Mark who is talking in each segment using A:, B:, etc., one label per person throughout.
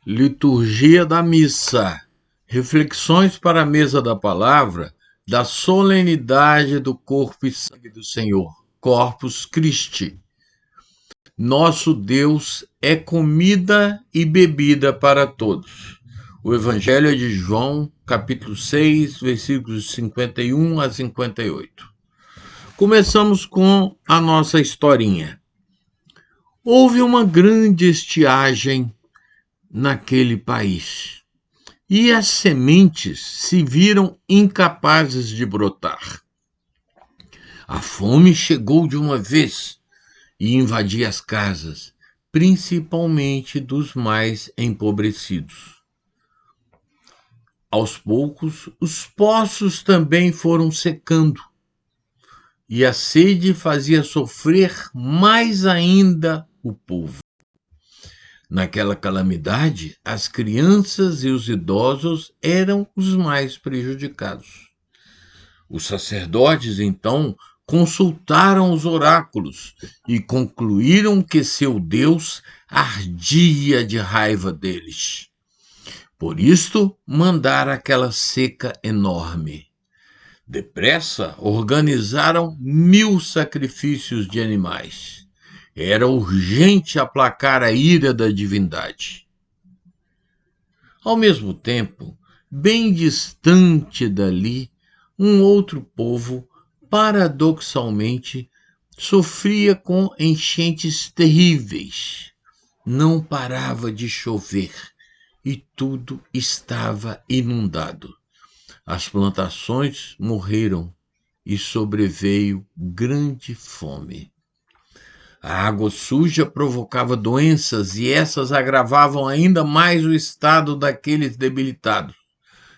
A: Liturgia da Missa. Reflexões para a mesa da palavra da solenidade do corpo e sangue do Senhor. Corpus Christi. Nosso Deus é comida e bebida para todos. O Evangelho é de João, capítulo 6, versículos 51 a 58. Começamos com a nossa historinha. Houve uma grande estiagem naquele país, e as sementes se viram incapazes de brotar. A fome chegou de uma vez e invadia as casas, principalmente dos mais empobrecidos. Aos poucos, os poços também foram secando, e a sede fazia sofrer mais ainda o povo. Naquela calamidade, as crianças e os idosos eram os mais prejudicados. Os sacerdotes, então, consultaram os oráculos e concluíram que seu Deus ardia de raiva deles. Por isto, mandaram aquela seca enorme. Depressa, organizaram 1000 sacrifícios de animais. Era urgente aplacar a ira da divindade. Ao mesmo tempo, bem distante dali, um outro povo, paradoxalmente, sofria com enchentes terríveis. Não parava de chover e tudo estava inundado. As plantações morreram e sobreveio grande fome. A água suja provocava doenças e essas agravavam ainda mais o estado daqueles debilitados.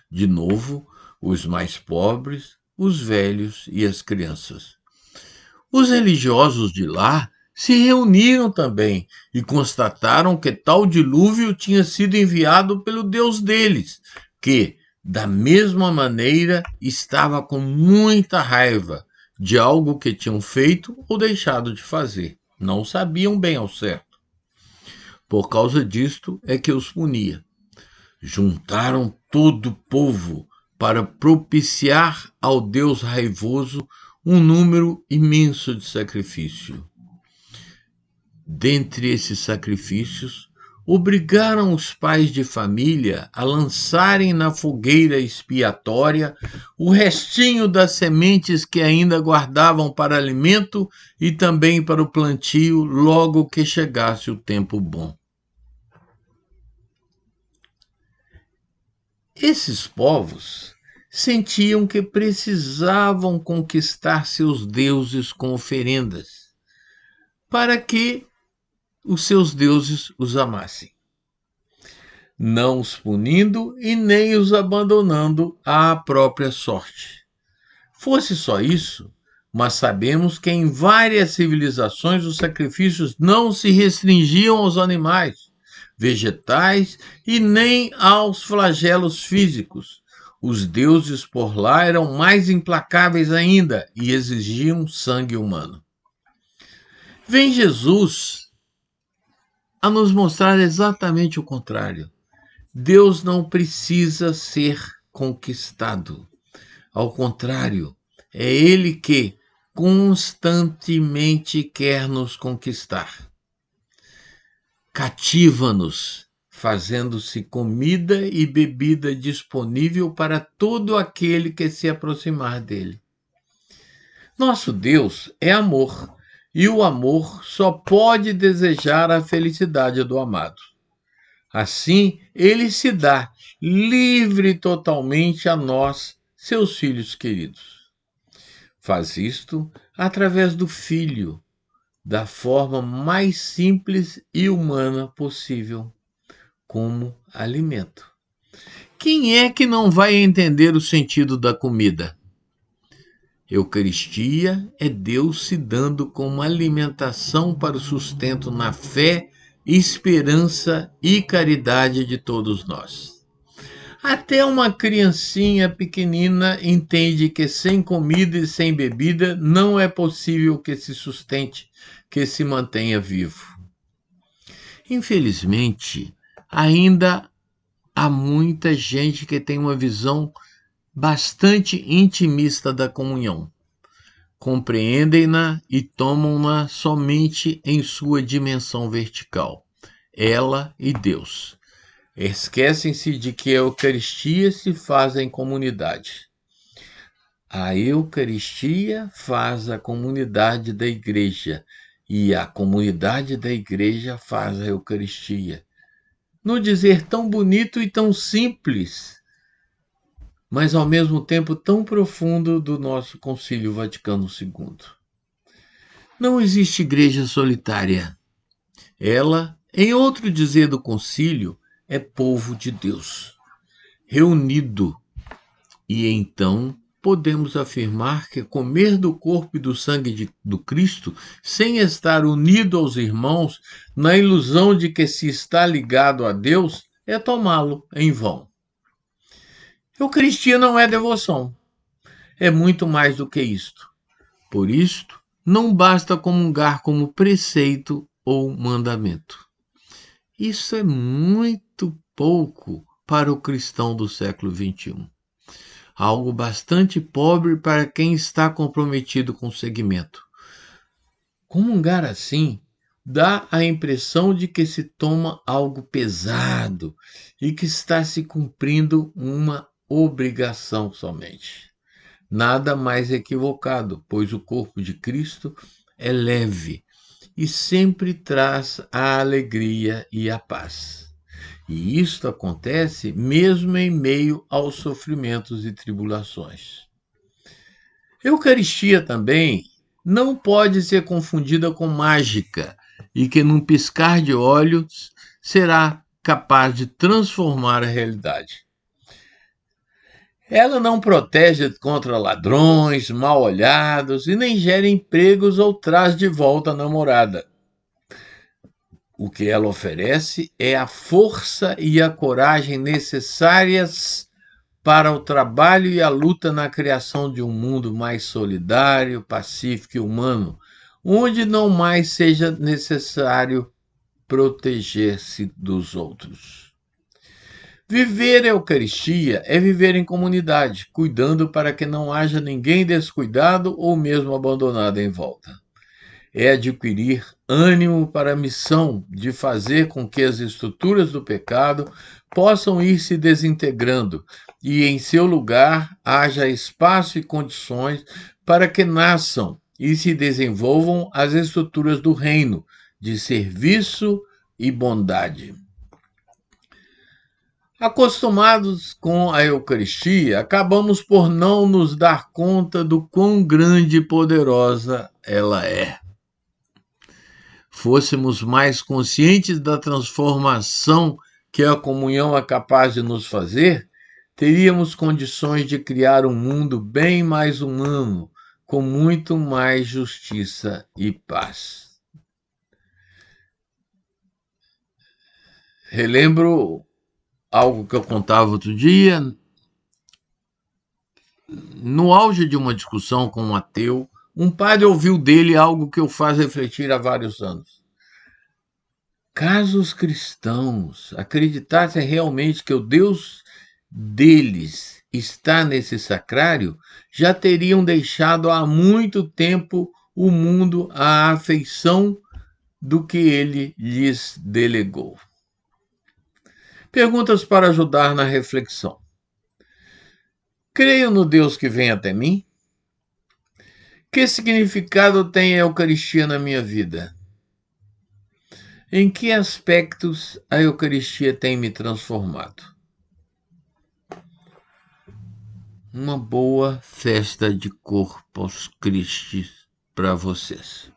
A: De novo, os mais pobres, os velhos e as crianças. Os religiosos de lá se reuniram também e constataram que tal dilúvio tinha sido enviado pelo Deus deles, que, da mesma maneira, estava com muita raiva de algo que tinham feito ou deixado de fazer. Não sabiam bem ao certo. Por causa disto é que os punia. Juntaram todo o povo para propiciar ao Deus raivoso um número imenso de sacrifício. Dentre esses sacrifícios, obrigaram os pais de família a lançarem na fogueira expiatória o restinho das sementes que ainda guardavam para alimento e também para o plantio logo que chegasse o tempo bom. Esses povos sentiam que precisavam conquistar seus deuses com oferendas, para que os seus deuses os amassem, não os punindo e nem os abandonando à própria sorte. Fosse só isso, mas sabemos que em várias civilizações os sacrifícios não se restringiam aos animais, vegetais e nem aos flagelos físicos. Os deuses por lá eram mais implacáveis ainda e exigiam sangue humano. Vem Jesus a nos mostrar exatamente o contrário. Deus não precisa ser conquistado. Ao contrário, é Ele que constantemente quer nos conquistar. Cativa-nos, fazendo-se comida e bebida disponível para todo aquele que se aproximar dele. Nosso Deus é amor, e o amor só pode desejar a felicidade do amado. Assim, ele se dá livre totalmente a nós, seus filhos queridos. Faz isto através do Filho, da forma mais simples e humana possível, como alimento. Quem é que não vai entender o sentido da comida? Eucaristia é Deus se dando como alimentação para o sustento na fé, esperança e caridade de todos nós. Até uma criancinha pequenina entende que sem comida e sem bebida não é possível que se sustente, que se mantenha vivo. Infelizmente, ainda há muita gente que tem uma visão bastante intimista da comunhão. Compreendem-na e tomam-na somente em sua dimensão vertical, ela e Deus. Esquecem-se de que a Eucaristia se faz em comunidade. A Eucaristia faz a comunidade da igreja e a comunidade da igreja faz a Eucaristia. No dizer tão bonito e tão simples, mas ao mesmo tempo tão profundo do nosso Concílio Vaticano II. Não existe igreja solitária. Ela, em outro dizer do concílio, é povo de Deus, reunido. E então podemos afirmar que comer do corpo e do sangue do Cristo, sem estar unido aos irmãos, na ilusão de que se está ligado a Deus, é tomá-lo em vão. Eucaristia não é devoção, é muito mais do que isto. Por isto, não basta comungar como preceito ou mandamento. Isso é muito pouco para o cristão do século XXI. Algo bastante pobre para quem está comprometido com o segmento. Comungar assim dá a impressão de que se toma algo pesado e que está se cumprindo uma obrigação somente. Nada mais equivocado, pois o corpo de Cristo é leve e sempre traz a alegria e a paz. E isto acontece mesmo em meio aos sofrimentos e tribulações. Eucaristia também não pode ser confundida com mágica e que num piscar de olhos será capaz de transformar a realidade. Ela não protege contra ladrões, mal-olhados e nem gera empregos ou traz de volta a namorada. O que ela oferece é a força e a coragem necessárias para o trabalho e a luta na criação de um mundo mais solidário, pacífico e humano, onde não mais seja necessário proteger-se dos outros. Viver a Eucaristia é viver em comunidade, cuidando para que não haja ninguém descuidado ou mesmo abandonado em volta. É adquirir ânimo para a missão de fazer com que as estruturas do pecado possam ir se desintegrando e, em seu lugar, haja espaço e condições para que nasçam e se desenvolvam as estruturas do reino de serviço e bondade. Acostumados com a Eucaristia, acabamos por não nos dar conta do quão grande e poderosa ela é. Fôssemos mais conscientes da transformação que a comunhão é capaz de nos fazer, teríamos condições de criar um mundo bem mais humano, com muito mais justiça e paz. Relembro algo que eu contava outro dia. No auge de uma discussão com um ateu, um padre ouviu dele algo que o faz refletir há vários anos. Caso os cristãos acreditassem realmente que o Deus deles está nesse sacrário, já teriam deixado há muito tempo o mundo à afeição do que ele lhes delegou. Perguntas para ajudar na reflexão. Creio no Deus que vem até mim? Que significado tem a Eucaristia na minha vida? Em que aspectos a Eucaristia tem me transformado? Uma boa festa de Corpus Christi para vocês.